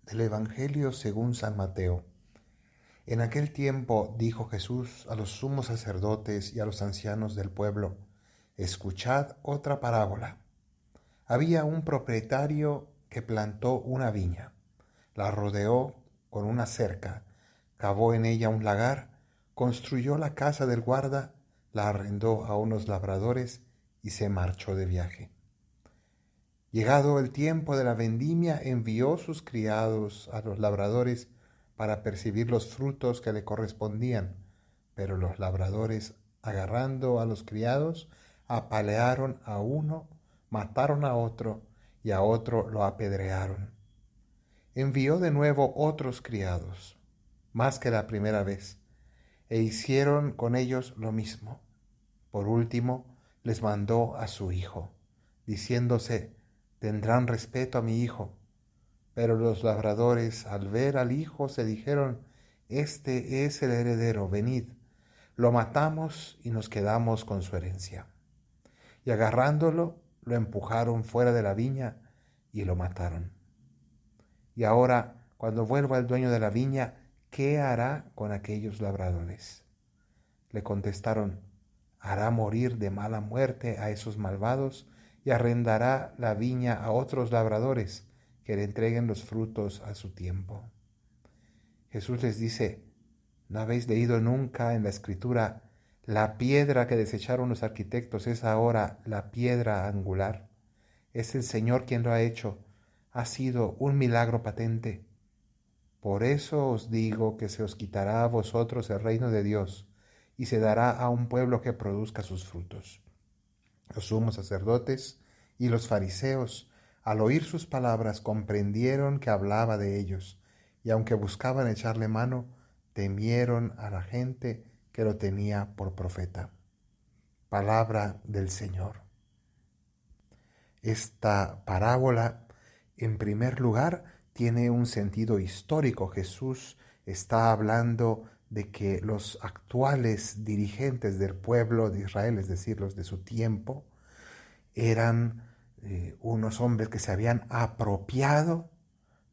Del Evangelio según San Mateo. En aquel tiempo dijo Jesús a los sumos sacerdotes y a los ancianos del pueblo: Escuchad otra parábola. Había un propietario que plantó una viña, la rodeó con una cerca, cavó en ella un lagar, construyó la casa del guarda, la arrendó a unos labradores y se marchó de viaje. Llegado el tiempo de la vendimia, envió sus criados a los labradores para percibir los frutos que le correspondían. Pero los labradores, agarrando a los criados, apalearon a uno, mataron a otro y a otro lo apedrearon. Envió de nuevo otros criados, más que la primera vez, e hicieron con ellos lo mismo. Por último, les mandó a su hijo, diciéndose: tendrán respeto a mi hijo. Pero los labradores, al ver al hijo, se dijeron: este es el heredero, venid, lo matamos y nos quedamos con su herencia. Y agarrándolo, lo empujaron fuera de la viña y lo mataron. Y ahora, cuando vuelva el dueño de la viña, ¿qué hará con aquellos labradores? Le contestaron: hará morir de mala muerte a esos malvados y arrendará la viña a otros labradores que le entreguen los frutos a su tiempo. Jesús les dice: ¿no habéis leído nunca en la Escritura: la piedra que desecharon los arquitectos es ahora la piedra angular? Es el Señor quien lo ha hecho. Ha sido un milagro patente. Por eso os digo que se os quitará a vosotros el reino de Dios y se dará a un pueblo que produzca sus frutos. Los sumos sacerdotes y los fariseos, al oír sus palabras, comprendieron que hablaba de ellos, y aunque buscaban echarle mano, temieron a la gente que lo tenía por profeta. Palabra del Señor. Esta parábola, en primer lugar, tiene un sentido histórico. Jesús está hablando de que los actuales dirigentes del pueblo de Israel, es decir, los de su tiempo, eran unos hombres que se habían apropiado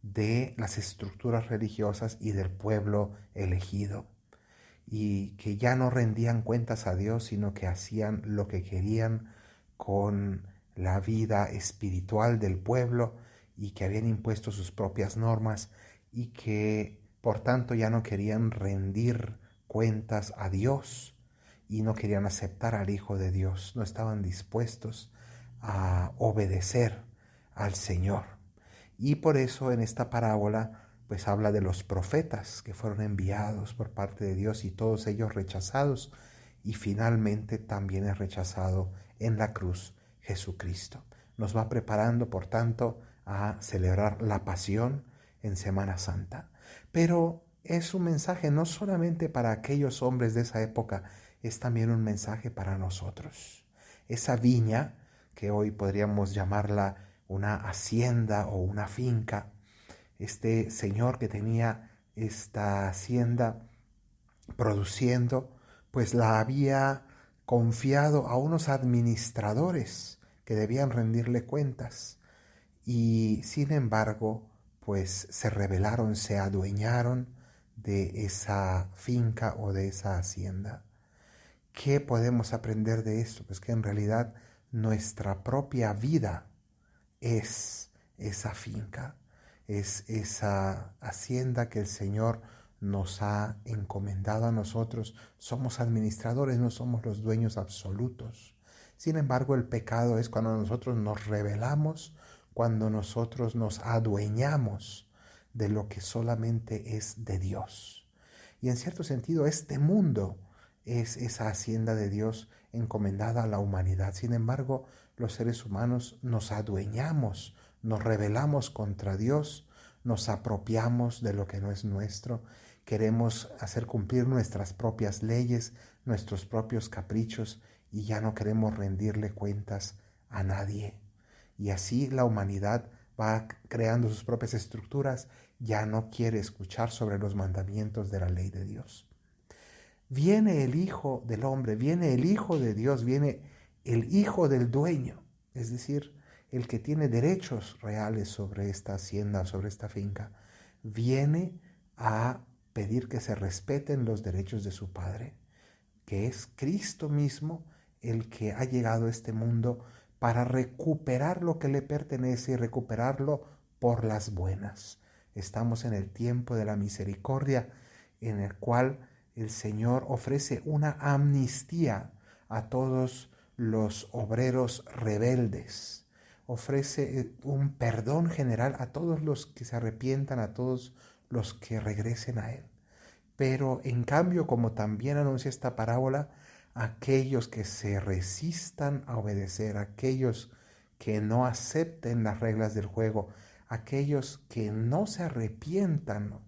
de las estructuras religiosas y del pueblo elegido, y que ya no rendían cuentas a Dios, sino que hacían lo que querían con la vida espiritual del pueblo, y que habían impuesto sus propias normas y que por tanto ya no querían rendir cuentas a Dios y no querían aceptar al Hijo de Dios, no estaban dispuestos a obedecer al Señor. Y por eso en esta parábola pues habla de los profetas que fueron enviados por parte de Dios y todos ellos rechazados, y finalmente también es rechazado en la cruz Jesucristo. Nos va preparando, por tanto, a celebrar la pasión en Semana Santa. Pero es un mensaje no solamente para aquellos hombres de esa época, es también un mensaje para nosotros. Esa viña, que hoy podríamos llamarla una hacienda o una finca, este señor que tenía esta hacienda produciendo, pues la había confiado a unos administradores que debían rendirle cuentas, y sin embargo pues se rebelaron, se adueñaron de esa finca o de esa hacienda. ¿Qué podemos aprender de esto? Pues que en realidad nuestra propia vida es esa finca, es esa hacienda que el Señor nos ha encomendado a nosotros. Somos administradores, no somos los dueños absolutos. Sin embargo, el pecado es cuando nosotros nos rebelamos, cuando nosotros nos adueñamos de lo que solamente es de Dios. Y en cierto sentido, este mundo es esa hacienda de Dios encomendada a la humanidad. Sin embargo, los seres humanos nos adueñamos, nos rebelamos contra Dios, nos apropiamos de lo que no es nuestro, queremos hacer cumplir nuestras propias leyes, nuestros propios caprichos, y ya no queremos rendirle cuentas a nadie. Y así la humanidad va creando sus propias estructuras, ya no quiere escuchar sobre los mandamientos de la ley de Dios. Viene el Hijo del Hombre, viene el Hijo de Dios, viene el Hijo del dueño, es decir, el que tiene derechos reales sobre esta hacienda, sobre esta finca. viene a pedir que se respeten los derechos de su Padre, que es Cristo mismo el que ha llegado a este mundo para recuperar lo que le pertenece y recuperarlo por las buenas. Estamos en el tiempo de la misericordia, en el cual el Señor ofrece una amnistía a todos los obreros rebeldes. Ofrece un perdón general a todos los que se arrepientan, a todos los que regresen a Él. Pero en cambio, como también anuncia esta parábola, aquellos que se resistan a obedecer, aquellos que no acepten las reglas del juego, aquellos que no se arrepientan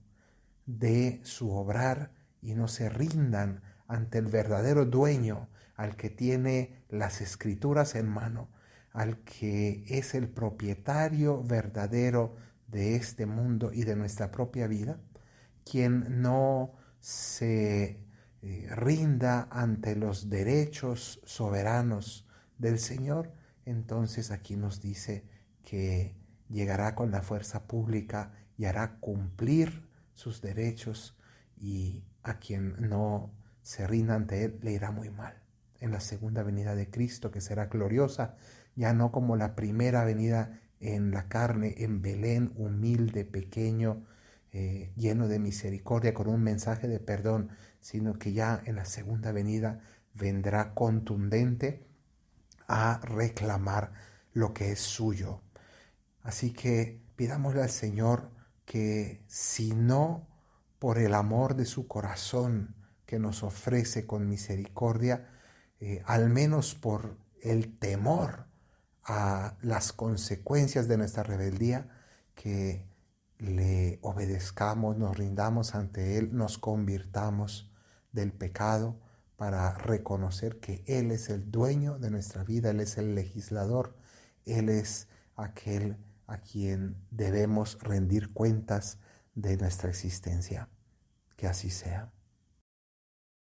de su obrar y no se rindan ante el verdadero dueño, al que tiene las escrituras en mano, al que es el propietario verdadero de este mundo y de nuestra propia vida, quien no se rinda ante los derechos soberanos del Señor, entonces aquí nos dice que llegará con la fuerza pública y hará cumplir sus derechos, y a quien no se rinda ante Él le irá muy mal en la segunda venida de Cristo, que será gloriosa, ya no como la primera venida en la carne, en Belén, humilde, pequeño, lleno de misericordia, con un mensaje de perdón, sino que ya en la segunda venida vendrá contundente a reclamar lo que es suyo. Así que pidámosle al Señor que, si no por el amor de su corazón que nos ofrece con misericordia, al menos por el temor a las consecuencias de nuestra rebeldía, que le obedezcamos, nos rindamos ante Él, nos convirtamos del pecado para reconocer que Él es el dueño de nuestra vida, Él es el legislador, Él es aquel a quien debemos rendir cuentas de nuestra existencia. Que así sea.